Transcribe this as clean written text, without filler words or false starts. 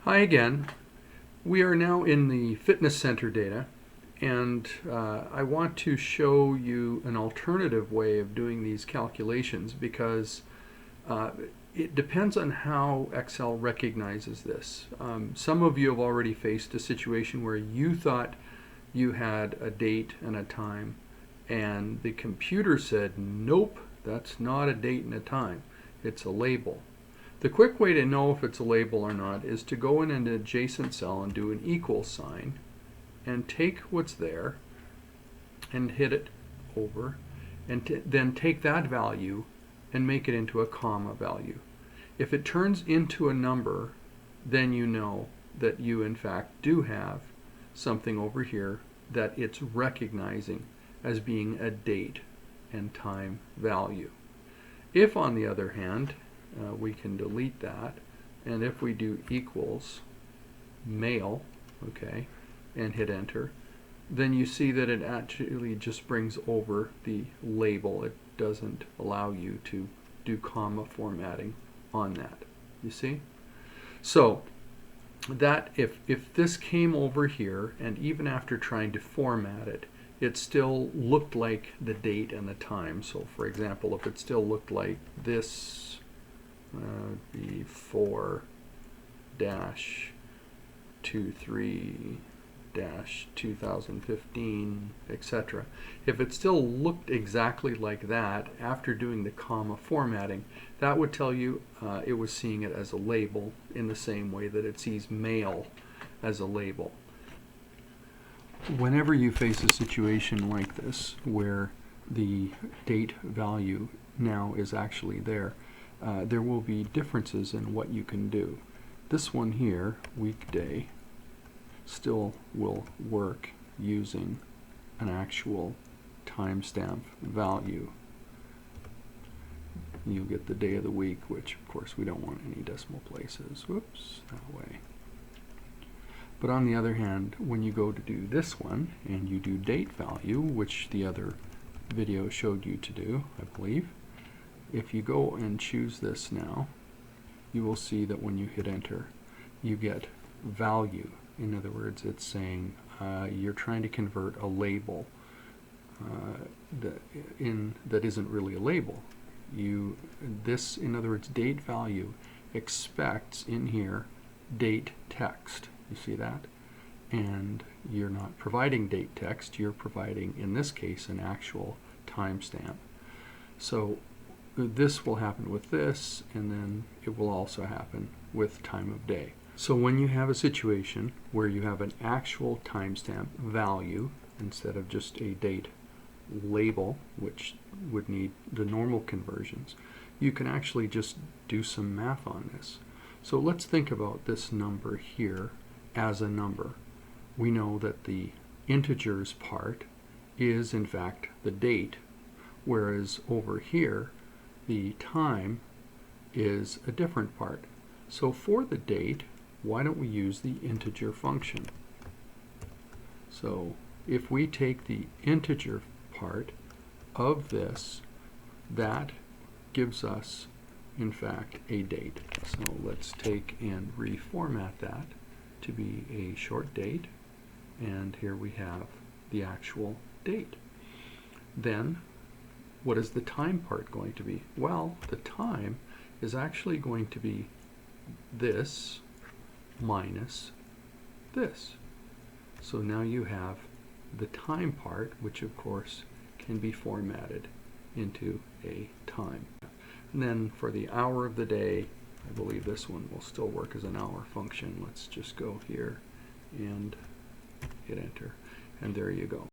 Hi again. We are now in the fitness center data, and I want to show you an alternative way of doing these calculations because it depends on how Excel recognizes this. Some of you have already faced a situation where you thought you had a date and a time, and the computer said, nope, that's not a date and a time, it's a label. The quick way to know if it's a label or not is to go in an adjacent cell and do an equal sign and take what's there and hit it over, and then take that value and make it into a comma value. If it turns into a number, then you know that you in fact do have something over here that it's recognizing as being a date and time value. If, on the other hand, we can delete that, and if we do equals male, okay, and hit enter, then you see that it actually just brings over the label. It doesn't allow you to do comma formatting on that. You see? So that if this came over here, and even after trying to format it, it still looked like the date and the time. So for example, if it still looked like this, be 4-23-2015, etc. If it still looked exactly like that after doing the comma formatting, that would tell you it was seeing it as a label in the same way that it sees male as a label. Whenever you face a situation like this where the date value now is actually there, there will be differences in what you can do. This one here, weekday, still will work using an actual timestamp value. You'll get the day of the week, which of course we don't want any decimal places. Whoops, that way. But on the other hand, when you go to do this one and you do date value, which the other video showed you to do, I believe, if you go and choose this now, you will see that when you hit enter, you get value. In other words, it's saying you're trying to convert a label that isn't really a label. This, in other words, date value expects in here date text. You see that? And you're not providing date text, you're providing, in this case, an actual timestamp. So this will happen with this, and then it will also happen with time of day. So when you have a situation where you have an actual timestamp value instead of just a date label, which would need the normal conversions, you can actually just do some math on this. So let's think about this number here as a number. We know that the integers part is in fact the date, whereas over here the time is a different part. So for the date, why don't we use the integer function? So if we take the integer part of this, that gives us in fact a date. So let's take and reformat that to be a short date, and here we have the actual date. Then what is the time part going to be? Well, the time is actually going to be this minus this. So now you have the time part, which of course can be formatted into a time. And then for the hour of the day, I believe this one will still work as an hour function. Let's just go here and hit enter, and there you go.